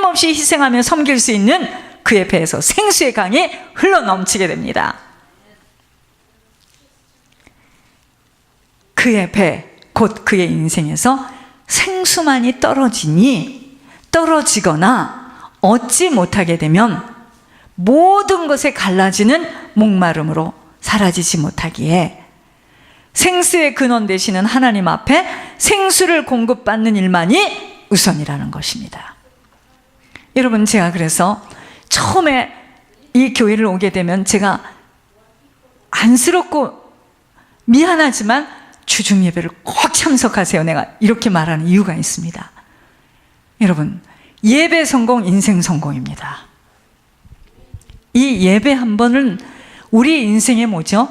끊임없이 희생하며 섬길 수 있는 그의 배에서 생수의 강이 흘러넘치게 됩니다. 그의 배, 곧 그의 인생에서 생수만이 떨어지거나 얻지 못하게 되면 모든 것에 갈라지는 목마름으로 사라지지 못하기에 생수의 근원 되시는 하나님 앞에 생수를 공급받는 일만이 우선이라는 것입니다. 여러분, 제가 그래서 처음에 이 교회를 오게 되면 제가 안쓰럽고 미안하지만 주중 예배를 꼭 참석하세요, 내가 이렇게 말하는 이유가 있습니다. 여러분, 예배 성공, 인생 성공입니다. 이 예배 한 번은 우리 인생의 뭐죠?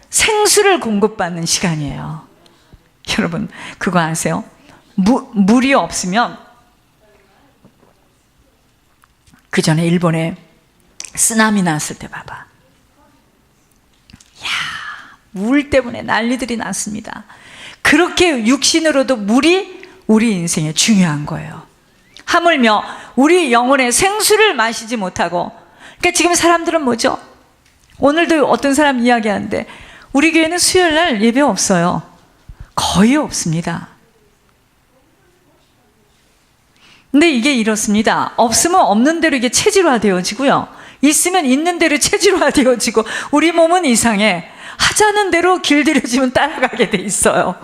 생수를 공급받는 시간이에요. 여러분, 그거 아세요? 물이 없으면, 그 전에 일본에 쓰나미 났을 때 봐봐. 야, 물 때문에 난리들이 났습니다. 그렇게 육신으로도 물이 우리 인생에 중요한 거예요. 하물며 우리 영혼의 생수를 마시지 못하고, 그러니까 지금 사람들은 뭐죠? 오늘도 어떤 사람 이야기하는데 우리 교회는 수요일 날 예배 없어요. 거의 없습니다. 근데 이게 이렇습니다. 없으면 없는 대로 이게 체질화되어지고요, 있으면 있는 대로 체질화되어지고, 우리 몸은 이상해. 하자는 대로 길들여지면 따라가게 돼 있어요.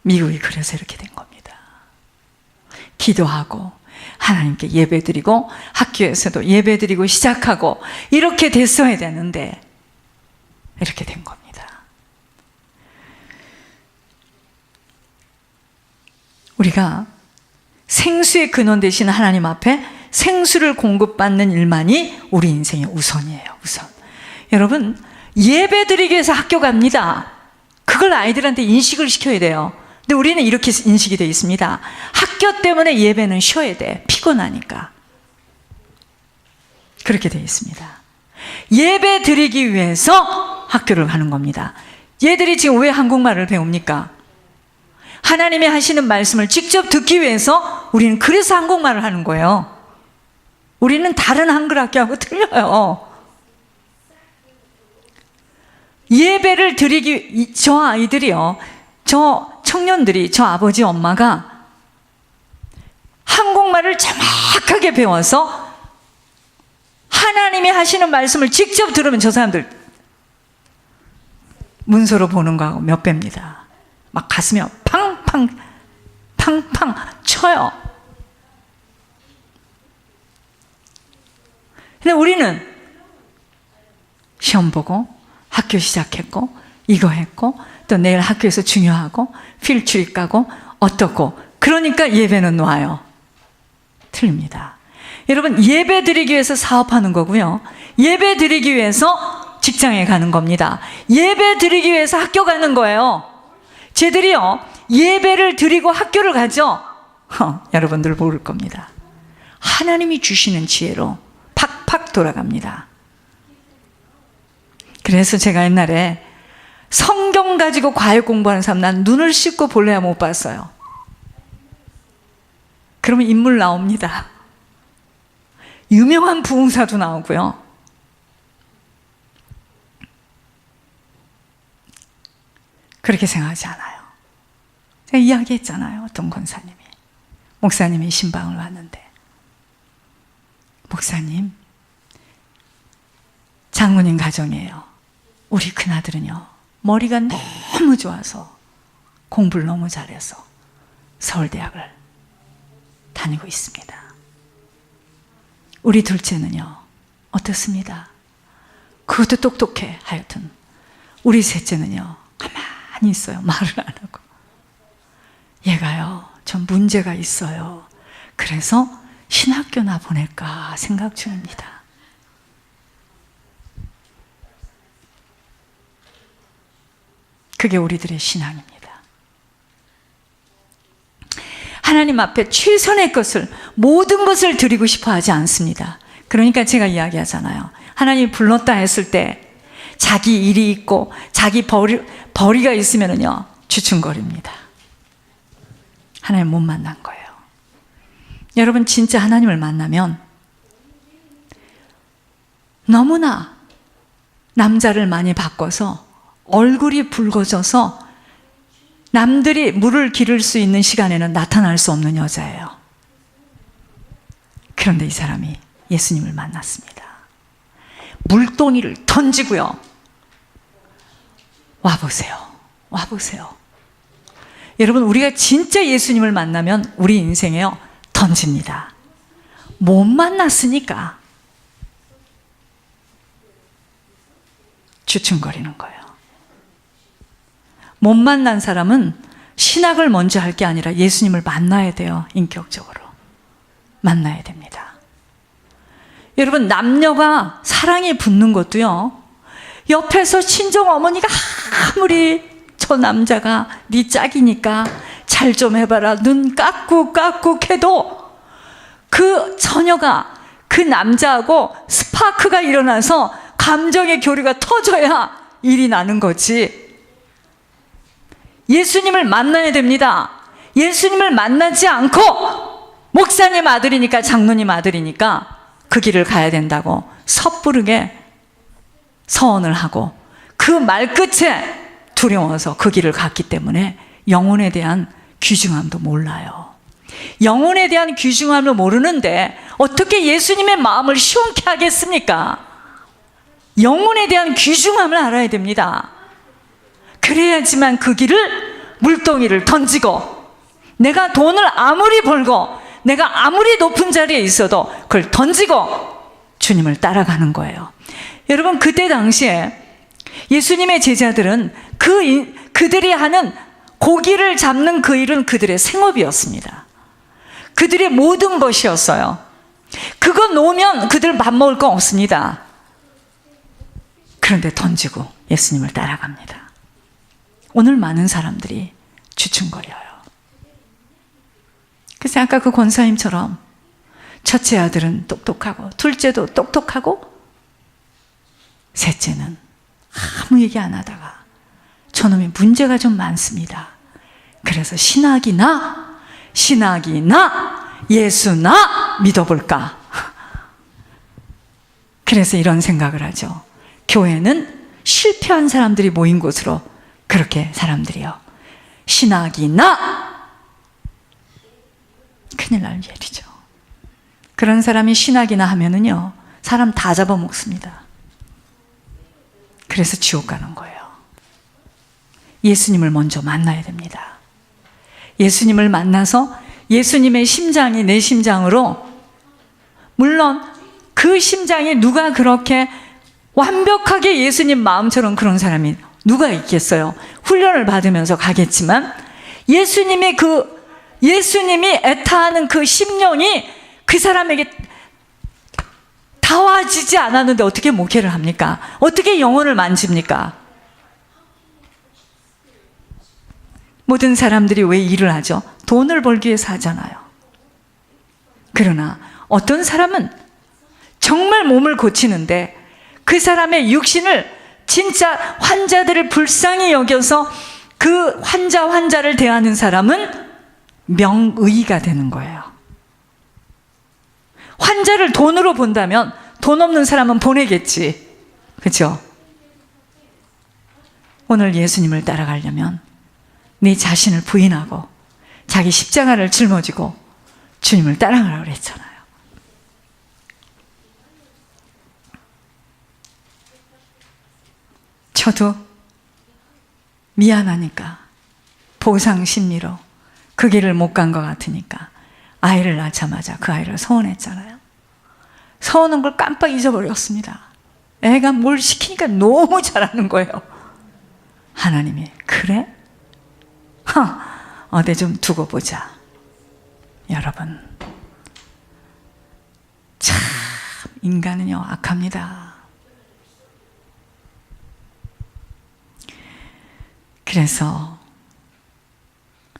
미국이 그래서 이렇게 된 겁니다. 기도하고 하나님께 예배드리고 학교에서도 예배드리고 시작하고 이렇게 됐어야 되는데 이렇게 된 겁니다. 우리가 생수의 근원 되신 하나님 앞에 생수를 공급받는 일만이 우리 인생의 우선이에요. 우선. 여러분, 예배드리기 위해서 학교 갑니다. 그걸 아이들한테 인식을 시켜야 돼요. 근데 우리는 이렇게 인식이 되어 있습니다. 학교 때문에 예배는 쉬어야 돼. 피곤하니까. 그렇게 되어 있습니다. 예배 드리기 위해서 학교를 가는 겁니다. 얘들이 지금 왜 한국말을 배웁니까? 하나님이 하시는 말씀을 직접 듣기 위해서 우리는 그래서 한국말을 하는 거예요. 우리는 다른 한글 학교하고 틀려요. 예배를 드리기, 저 아이들이요, 저 청년들이, 저 아버지 엄마가 한국말을 정확하게 배워서 하나님이 하시는 말씀을 직접 들으면 저 사람들 문서로 보는 거하고 몇 배입니다. 막 가슴이 팡팡 쳐요. 근데 우리는 시험 보고 학교 시작했고 이거 했고 또 내일 학교에서 중요하고 필출입 가고 어떻고, 그러니까 예배는 놔요. 틀립니다. 여러분, 예배 드리기 위해서 사업하는 거고요, 예배 드리기 위해서 직장에 가는 겁니다. 예배 드리기 위해서 학교 가는 거예요. 쟤들이요, 예배를 드리고 학교를 가죠. 여러분들 모를 겁니다. 하나님이 주시는 지혜로 팍팍 돌아갑니다. 그래서 제가 옛날에 성경 가지고 과외 공부하는 사람 난 눈을 씻고 볼래야 못 봤어요. 그러면 인물 나옵니다. 유명한 부흥사도 나오고요. 그렇게 생각하지 않아요. 제가 이야기했잖아요. 어떤 권사님이, 목사님이 신방을 왔는데, 목사님, 장모님 가정이에요. 우리 큰아들은요, 머리가 너무 좋아서 공부를 너무 잘해서 서울대학을 다니고 있습니다. 우리 둘째는요, 어떻습니다? 그것도 똑똑해. 하여튼 우리 셋째는요, 가만히 있어요. 말을 안 하고. 얘가요, 좀 문제가 있어요. 그래서 신학교나 보낼까 생각 중입니다. 그게 우리들의 신앙입니다. 하나님 앞에 최선의 것을, 모든 것을 드리고 싶어 하지 않습니다. 그러니까 제가 이야기하잖아요. 하나님이 불렀다 했을 때 자기 일이 있고 자기 벌이가 있으면은요, 주춤거립니다. 하나님 못 만난 거예요. 여러분, 진짜 하나님을 만나면 너무나 남자를 많이 바꿔서 얼굴이 붉어져서 남들이 물을 기를 수 있는 시간에는 나타날 수 없는 여자예요. 그런데 이 사람이 예수님을 만났습니다. 물동이를 던지고요. 와보세요. 와보세요. 여러분, 우리가 진짜 예수님을 만나면 우리 인생에요, 던집니다. 못 만났으니까 주춤거리는 거예요. 못 만난 사람은 신학을 먼저 할 게 아니라 예수님을 만나야 돼요. 인격적으로 만나야 됩니다. 여러분, 남녀가 사랑이 붙는 것도요, 옆에서 친정 어머니가 아무리 저 남자가 네 짝이니까 잘 좀 해봐라, 눈 깍꾹 해도 그 처녀가 그 남자하고 스파크가 일어나서 감정의 교류가 터져야 일이 나는 거지. 예수님을 만나야 됩니다. 예수님을 만나지 않고 목사님 아들이니까, 장로님 아들이니까 그 길을 가야 된다고 섣부르게 서원을 하고 그 말끝에 두려워서 그 길을 갔기 때문에 영혼에 대한 귀중함도 몰라요. 영혼에 대한 귀중함을 모르는데 어떻게 예수님의 마음을 시원케 하겠습니까? 영혼에 대한 귀중함을 알아야 됩니다. 그래야지만 그 길을, 물동이를 던지고, 내가 돈을 아무리 벌고 내가 아무리 높은 자리에 있어도 그걸 던지고 주님을 따라가는 거예요. 여러분, 그때 당시에 예수님의 제자들은 그들이 하는 고기를 잡는 그 일은 그들의 생업이었습니다. 그들의 모든 것이었어요. 그거 놓으면 그들 밥 먹을 거 없습니다. 그런데 던지고 예수님을 따라갑니다. 오늘 많은 사람들이 주춤거려요. 그래서 아까 그 권사님처럼 첫째 아들은 똑똑하고 둘째도 똑똑하고 셋째는 아무 얘기 안 하다가 저놈이 문제가 좀 많습니다. 그래서 신학이나 예수나 믿어볼까? 그래서 이런 생각을 하죠. 교회는 실패한 사람들이 모인 곳으로, 그렇게 사람들이요, 신학이나, 큰일 날 일이죠. 그런 사람이 신학이나 하면은요, 사람 다 잡아먹습니다. 그래서 지옥 가는 거예요. 예수님을 먼저 만나야 됩니다. 예수님을 만나서 예수님의 심장이 내 심장으로, 물론 그 심장이 누가 그렇게 완벽하게 예수님 마음처럼 그런 사람이 누가 있겠어요? 훈련을 받으면서 가겠지만 예수님이 애타하는 그 심령이 그 사람에게 닿아지지 않았는데 어떻게 목회를 합니까? 어떻게 영혼을 만집니까? 모든 사람들이 왜 일을 하죠? 돈을 벌기 위해서 하잖아요. 그러나 어떤 사람은 정말 몸을 고치는데 그 사람의 육신을, 진짜 환자들을 불쌍히 여겨서 그 환자를 대하는 사람은 명의가 되는 거예요. 환자를 돈으로 본다면 돈 없는 사람은 보내겠지. 그렇죠? 오늘 예수님을 따라가려면 네 자신을 부인하고 자기 십자가를 짊어지고 주님을 따라가라고 그랬잖아요. 저도 미안하니까 보상 심리로 그 길을 못 간 것 같으니까 아이를 낳자마자 그 아이를 서원했잖아요. 서원한 걸 깜빡 잊어버렸습니다. 애가 뭘 시키니까 너무 잘하는 거예요. 하나님이 그래? 어디 좀 두고 보자. 여러분, 참 인간은요 악합니다. 그래서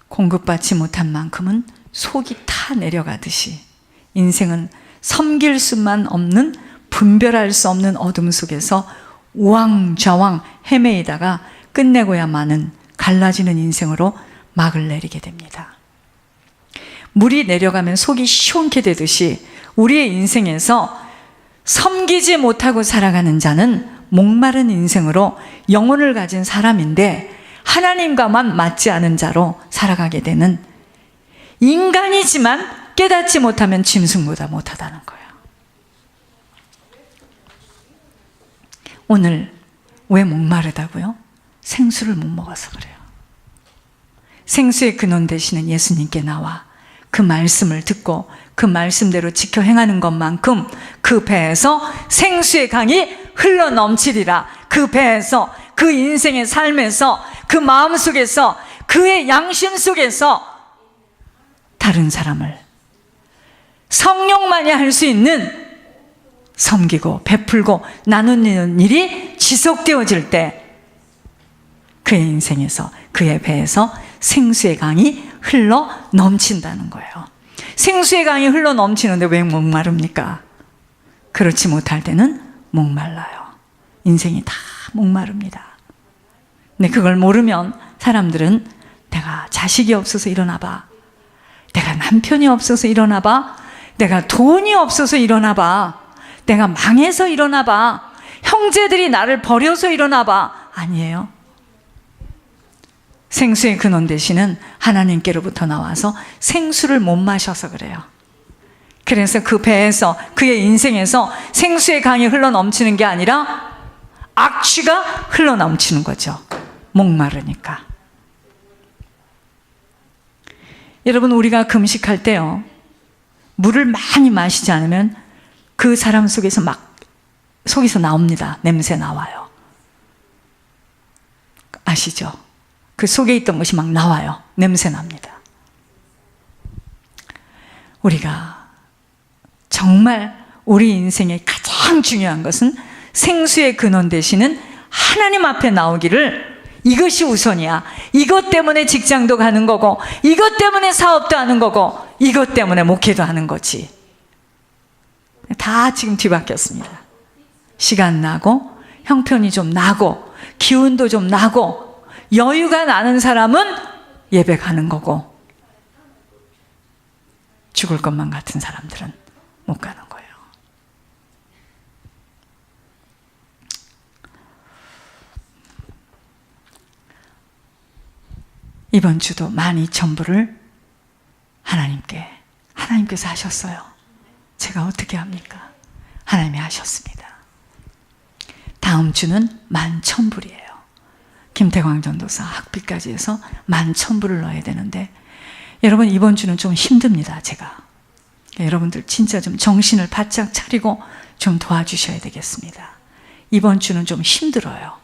공급받지 못한 만큼은 속이 타 내려가듯이 인생은 섬길 수만 없는, 분별할 수 없는 어둠 속에서 우왕좌왕 헤매이다가 끝내고야 마는 갈라지는 인생으로 막을 내리게 됩니다. 물이 내려가면 속이 시원케 되듯이 우리의 인생에서 섬기지 못하고 살아가는 자는 목마른 인생으로 영혼을 가진 사람인데 하나님과만 맞지 않은 자로 살아가게 되는, 인간이지만 깨닫지 못하면 짐승보다 못하다는 거예요. 오늘 왜 목마르다고요? 생수를 못 먹어서 그래요. 생수의 근원 되시는 예수님께 나와 그 말씀을 듣고 그 말씀대로 지켜 행하는 것만큼 그 배에서 생수의 강이 흘러 넘치리라. 그 배에서, 그 인생의 삶에서, 그 마음 속에서, 그의 양심 속에서 다른 사람을 성령만이 할 수 있는 섬기고 베풀고 나누는 일이 지속되어질 때 그의 인생에서, 그의 배에서 생수의 강이 흘러 넘친다는 거예요. 생수의 강이 흘러 넘치는데 왜 목마릅니까? 그렇지 못할 때는 목말라요. 인생이 다 목마릅니다. 근데 그걸 모르면 사람들은 내가 자식이 없어서 일어나 봐, 내가 남편이 없어서 일어나 봐, 내가 돈이 없어서 일어나 봐, 내가 망해서 일어나 봐, 형제들이 나를 버려서 일어나 봐. 아니에요. 생수의 근원 되시는 하나님께로부터 나와서 생수를 못 마셔서 그래요. 그래서 그 배에서, 그의 인생에서 생수의 강이 흘러 넘치는 게 아니라 악취가 흘러 넘치는 거죠. 목마르니까. 여러분, 우리가 금식할 때요, 물을 많이 마시지 않으면 그 사람 속에서 속에서 나옵니다. 냄새 나와요. 아시죠? 그 속에 있던 것이 막 나와요. 냄새 납니다. 우리가 정말 우리 인생의 가장 중요한 것은 생수의 근원 되시는 하나님 앞에 나오기를, 이것이 우선이야. 이것 때문에 직장도 가는 거고, 이것 때문에 사업도 하는 거고, 이것 때문에 목회도 하는 거지. 다 지금 뒤바뀌었습니다. 시간 나고, 형편이 좀 나고, 기운도 좀 나고, 여유가 나는 사람은 예배 가는 거고, 죽을 것만 같은 사람들은 못 가는 거예요. 이번 주도 12,000불을 하나님께서 하셨어요. 제가 어떻게 합니까? 하나님이 하셨습니다. 다음 주는 11,000불이에요. 김태광 전도사 학비까지 해서 11,000불을 넣어야 되는데, 여러분, 이번 주는 좀 힘듭니다. 제가. 여러분들 진짜 좀 정신을 바짝 차리고 좀 도와주셔야 되겠습니다. 이번 주는 좀 힘들어요.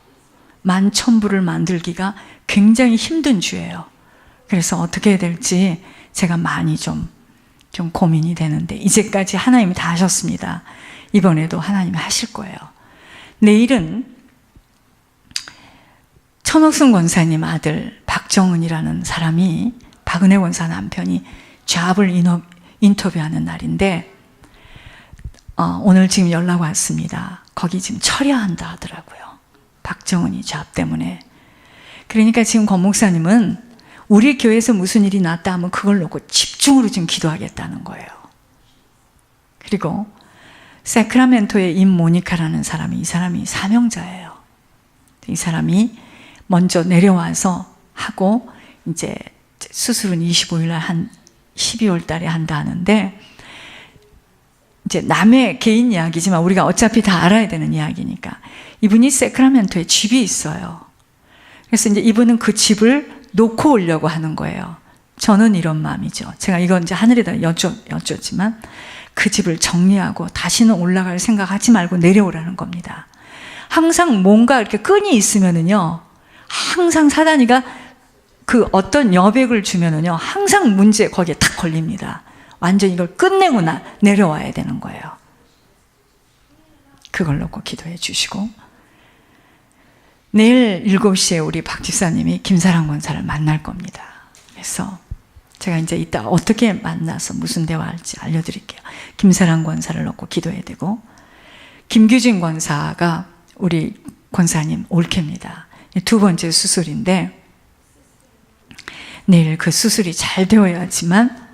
11,000불을 만들기가 굉장히 힘든 주예요. 그래서 어떻게 해야 될지 제가 많이 좀 고민이 되는데, 이제까지 하나님이 다 하셨습니다. 이번에도 하나님이 하실 거예요. 내일은 천옥순 권사님 아들 박정은이라는 사람이, 박은혜 권사 남편이 잡을 인터뷰하는 날인데, 오늘 지금 연락 왔습니다. 거기 지금 철야한다 하더라고요. 박정은이 잡 때문에. 그러니까 지금 권 목사님은 우리 교회에서 무슨 일이 났다 하면 그걸 놓고 집중으로 지금 기도하겠다는 거예요. 그리고 세크라멘토의 임모니카라는 사람이, 이 사람이 사명자예요. 이 사람이 먼저 내려와서 하고, 이제 수술은 25일 날 한 12월 달에 한다 하는데, 이제 남의 개인 이야기지만 우리가 어차피 다 알아야 되는 이야기니까, 이분이 세크라멘토에 집이 있어요. 그래서 이제 이분은 그 집을 놓고 오려고 하는 거예요. 저는 이런 마음이죠. 제가 이건 이제 하늘에다 여쭙지만, 그 집을 정리하고 다시는 올라갈 생각하지 말고 내려오라는 겁니다. 항상 뭔가 이렇게 끈이 있으면은요, 항상 사단이가 그 어떤 여백을 주면은요, 항상 문제 거기에 탁 걸립니다. 완전 이걸 끝내고 내려와야 되는 거예요. 그걸 놓고 기도해 주시고, 내일 7시에 우리 박 집사님이 김사랑 권사를 만날 겁니다. 그래서 제가 이제 이따 어떻게 만나서 무슨 대화할지 알려드릴게요. 김사랑 권사를 놓고 기도해야 되고, 김규진 권사가 우리 권사님 올케입니다. 두 번째 수술인데, 내일 그 수술이 잘 되어야지만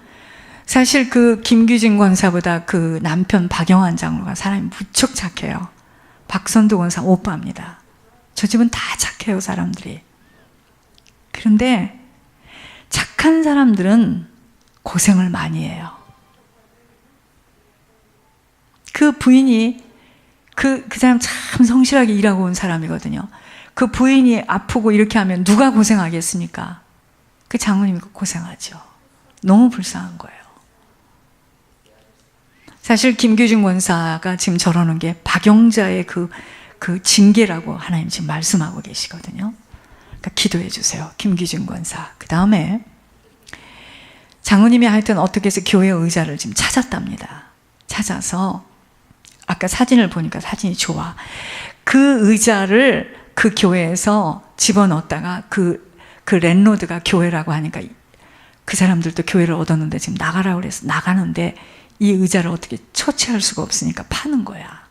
사실 그 김규진 권사보다 그 남편 박영환 장로가 사람이 무척 착해요. 박선도 권사 오빠입니다. 저 집은 다 착해요, 사람들이. 그런데 착한 사람들은 고생을 많이 해요. 그 부인이 그 사람 참 성실하게 일하고 온 사람이거든요. 그 부인이 아프고 이렇게 하면 누가 고생하겠습니까? 그 장모님이 고생하죠. 너무 불쌍한 거예요. 사실 김규진 권사가 지금 저러는 게 박영자의 그 징계라고 하나님 지금 말씀하고 계시거든요. 그러니까 기도해 주세요. 김규진 권사. 그 다음에 장로님이 하여튼 어떻게 해서 교회 의자를 지금 찾았답니다. 찾아서 아까 사진을 보니까 사진이 좋아. 그 의자를 그 교회에서 집어넣었다가 그 랜로드가 교회라고 하니까 그 사람들도 교회를 얻었는데 지금 나가라고 그래서 나가는데 이 의자를 어떻게 처치할 수가 없으니까 파는 거야.